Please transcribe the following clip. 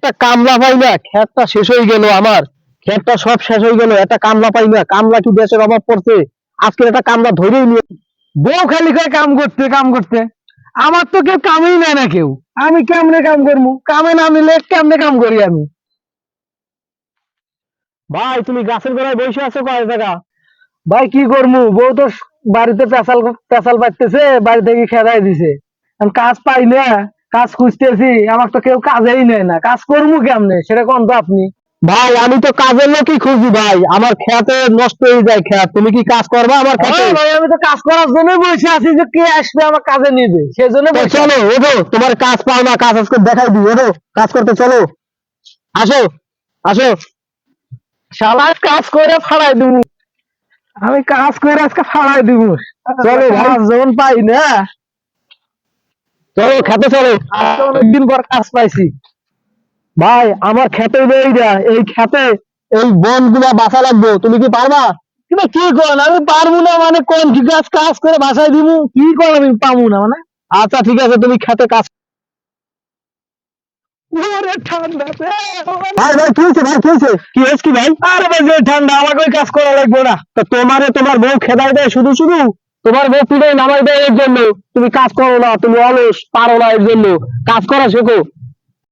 একটা কামলা পাই না, খেতটা শেষ হয়ে গেল আমার, খেতটা সব শেষ হয়ে গেল, একটা কামলা পাই না। কামলা কি দেশের অভাব পড়ছে? আজকে একটা কামলা ধরেই নিয়ে বউ খালি কয় কাম করতে কাম করতে। আমার তো কেউ কামই নেয় না কেউ, আমি কেমনে কাম করবো? কামে না নিলে কেমনে কাম করি আমি? ভাই তুমি গাছের গোড়ায় বসে আছো কয় জায়গা? ভাই কি করবো, বউ তো বাড়িতে পেশাল পেশাল পাইতেছে, বাড়ি থেকে খেদাই দিছে। এখন কাজ পাই না, কাজ খুঁজতেছি, আমার তো কেউ কাজেই নেয় না। কাজ করবো কেমনে সেটা কোন তো আপনি। ভাই আমি তো কাজের লোকই খুঁজি ভাই, আমার খেতে নষ্ট হয়ে যায় খেত, তুমি কি কাজ করবা আমার খেতে? ভাই আমি তো কাজ করার জন্য বসে আছি, যে কে আসবে আমার কাজে নিবে সেজন্য তো বসে চলো ওঠো, তোমার কাজ পাও না, কাজ আজকে দেখাই দিই, ওঠো কাজ করতে চলো, আসো আসো। শালা কাজ করে ফাড়াই দিব, আমি কাজ করে আজকে ফাড়াই দিব। চলো ভাই। কাজ যখন পাই না, চলো খেতে চলো। আজকে অনেকদিন পর কাজ পাইছি। ভাই আমার খেতে নেই না, এই খেতে এই বন গুলা বাঁচা লাগবে, তুমি কি পারবা? কিন্তু কি করেন, আমি পারবো না মানে কোন কি কাজ কাজ করে বাসায় দিব? কি করেন আমি পাবো না মানে? আচ্ছা ঠিক আছে, তুমি খেতে কাজ। ওরে ঠান্ডা রে, ভাই ভাই কি হয়েছে, ভাই কি হয়েছে, কি হয়েছে কি ভাই? আরে ভাই যে ঠান্ডা, আমাকে ওই কাজ করা লাগবে না। তো তোমারে তোমার বউ খেদাই দেয় শুধু শুধু, তোমার বউ পিড়ে নামাই দেয় এর জন্য, তুমি কাজ করো না, তুমি অলস পারো না, এর জন্য কাজ করা শেখো।